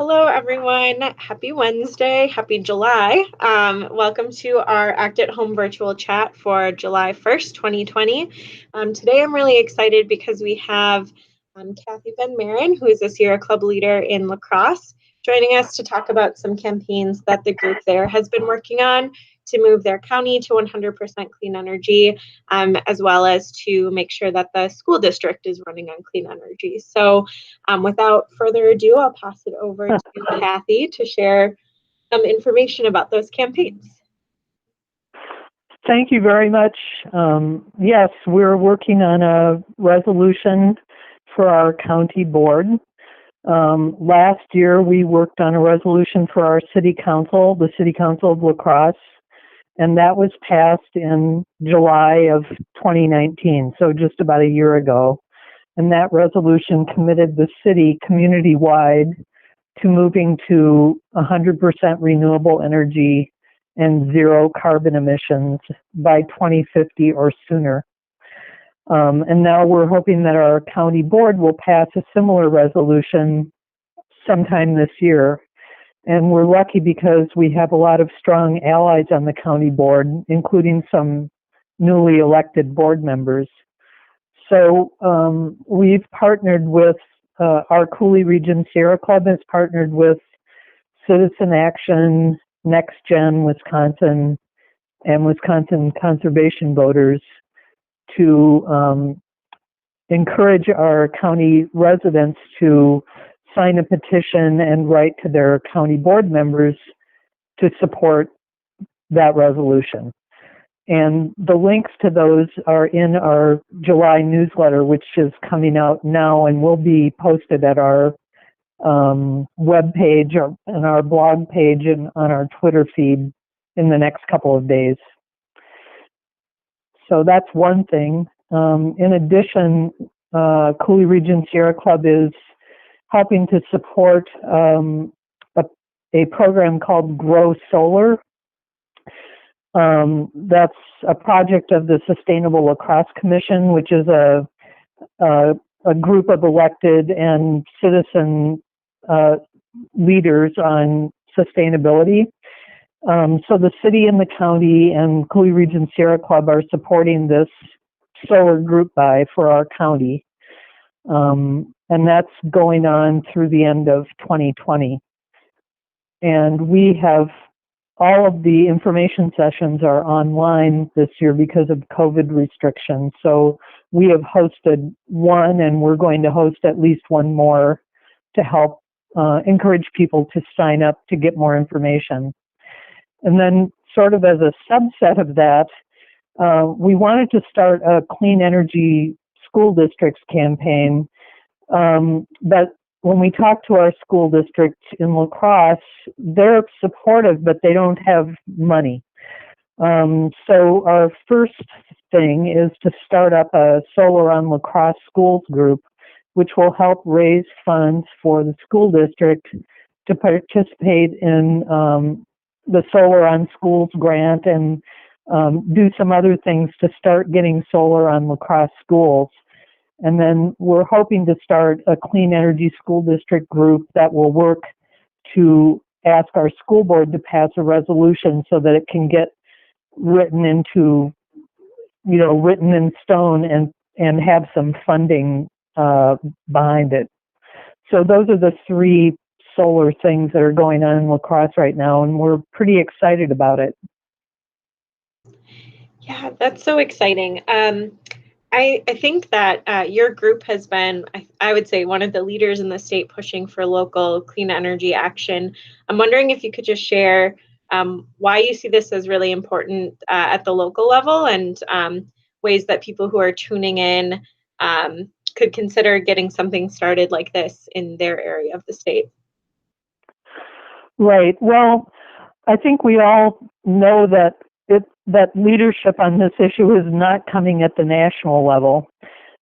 Hello, everyone. Happy Wednesday. Happy July. Welcome to our Act at Home virtual chat for July 1st, 2020. Today, I'm really excited because we have Cathy Van Maren, who is a Sierra Club leader in La Crosse, joining us to talk about some campaigns that the group there has been working on to move their county to 100% clean energy, as well as to make sure that the school district is running on clean energy. So without further ado, I'll pass it over to Cathy to share some information about those campaigns. Thank you very much. Yes, we're working on a resolution for our county board. Last year, we worked on a resolution for our city council, the City Council of La Crosse, and that was passed in July of 2019, so just about a year ago. And that resolution committed the city community-wide to moving to 100% renewable energy and zero carbon emissions by 2050 or sooner. And now we're hoping that our county board will pass a similar resolution sometime this year. And we're lucky because we have a lot of strong allies on the county board, including some newly elected board members. So we've partnered with our Cooley Region Sierra Club has partnered with Citizen Action, Next Gen Wisconsin, and Wisconsin Conservation Voters to encourage our county residents to sign a petition and write to their county board members to support that resolution. And the links to those are in our July newsletter, which is coming out now and will be posted at our web page or on our blog page and on our Twitter feed in the next couple of days. So that's one thing. In addition, Cooley Region Sierra Club is helping to support a program called Grow Solar. That's a project of the Sustainable La Crosse Commission, which is a group of elected and citizen leaders on sustainability. So the city and the county and Cooley Region Sierra Club are supporting this solar group buy for our county. And that's going on through the end of 2020. And we have all of the information sessions are online this year because of COVID restrictions. So we have hosted one, and we're going to host at least one more to help encourage people to sign up to get more information. And then sort of as a subset of that, we wanted to start a clean energy school districts campaign. But when we talk to our school district in La Crosse, they're supportive, but they don't have money. So our first thing is to start up a Solar on La Crosse Schools group, which will help raise funds for the school district to participate in the Solar on Schools grant and do some other things to start getting solar on La Crosse schools. And then we're hoping to start a clean energy school district group that will work to ask our school board to pass a resolution so that it can get written into, written in stone and have some funding behind it. So those are the three solar things that are going on in La Crosse right now, and we're pretty excited about it. Yeah, that's so exciting. I think that your group has been, I would say, one of the leaders in the state pushing for local clean energy action. I'm wondering if you could just share why you see this as really important at the local level and ways that people who are tuning in could consider getting something started like this in their area of the state. Right. Well, I think we all know that that leadership on this issue is not coming at the national level.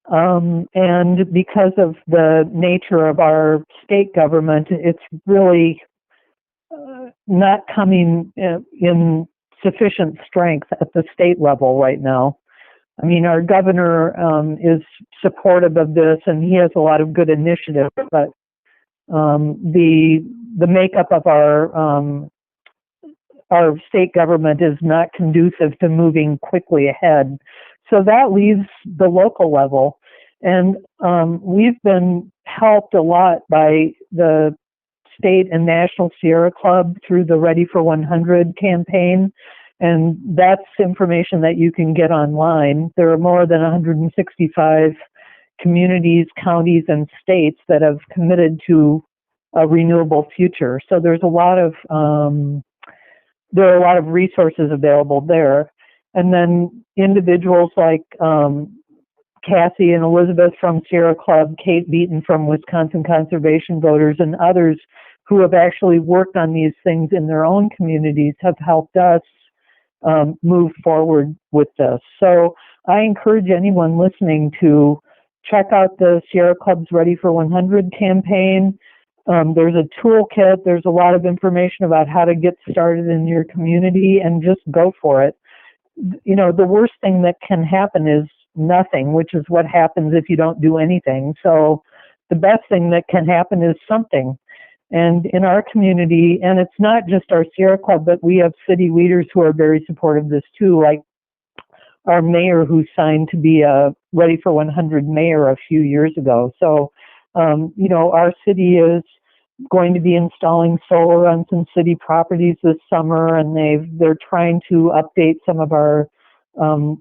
And because of the nature of our state government, it's really not coming in sufficient strength at the state level right now. I mean, our governor is supportive of this, and he has a lot of good initiatives, but the the makeup of our state government is not conducive to moving quickly ahead. So that leaves the local level. And we've been helped a lot by the state and national Sierra Club through the Ready for 100 campaign. And that's information that you can get online. There are more than 165 communities, counties, and states that have committed to a renewable future. So there are a lot of resources available there. And then individuals like Cathy and Elizabeth from Sierra Club, Kate Beaton from Wisconsin Conservation Voters, and others who have actually worked on these things in their own communities have helped us move forward with this. So I encourage anyone listening to check out the Sierra Club's Ready for 100 campaign. There's a toolkit. There's a lot of information about how to get started in your community, and just go for it. You know, the worst thing that can happen is nothing, which is what happens if you don't do anything. So the best thing that can happen is something. And in our community, and it's not just our Sierra Club, but we have city leaders who are very supportive of this too, like our mayor who signed to be a Ready for 100 mayor a few years ago. So, you know, our city is going to be installing solar on some city properties this summer, and they're trying to update some of our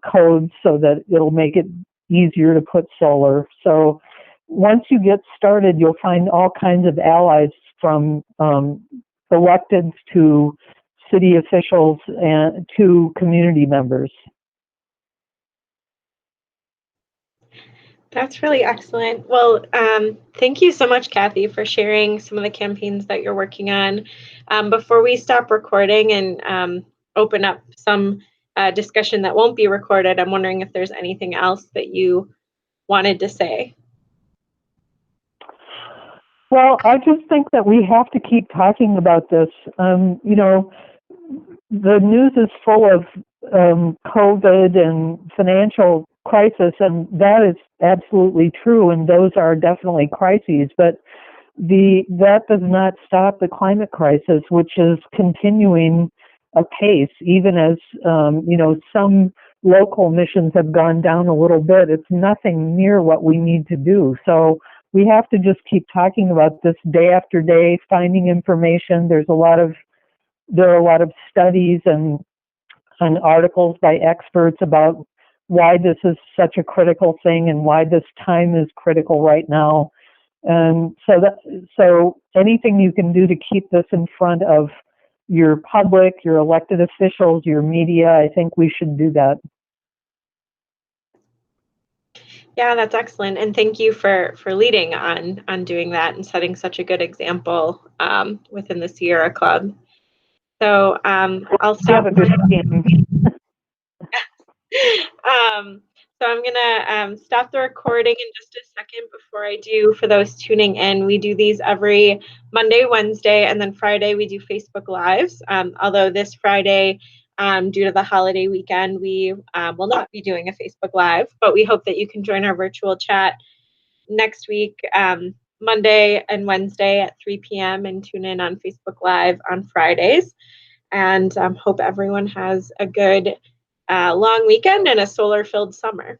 codes so that it'll make it easier to put solar. So once you get started, you'll find all kinds of allies, from electeds to city officials and to community members. That's really excellent. Well, thank you so much, Cathy, for sharing some of the campaigns that you're working on. Before we stop recording and open up some discussion that won't be recorded, I'm wondering if there's anything else that you wanted to say. Well, I just think that we have to keep talking about this. You know, the news is full of COVID and financial crisis, and that is absolutely true, and those are definitely crises. But that does not stop the climate crisis, which is continuing apace, even as you know, some local emissions have gone down a little bit. It's nothing near what we need to do. So we have to just keep talking about this day after day, finding information. There are a lot of studies and articles by experts about why this is such a critical thing and why this time is critical right now. And so anything you can do to keep this in front of your public, your elected officials, your media, I think we should do that. Yeah, that's excellent, and thank you for leading on doing that and setting such a good example within the Sierra Club. So I'll stop. You have a good team. So I'm gonna stop the recording in just a second. Before I do, for those tuning in, we do these every Monday, Wednesday, and then Friday we do Facebook Lives. Although this Friday, due to the holiday weekend, we will not be doing a Facebook Live, but we hope that you can join our virtual chat next week, Monday and Wednesday at 3 p.m. and tune in on Facebook Live on Fridays. And hope everyone has a good long weekend and a solar-filled summer.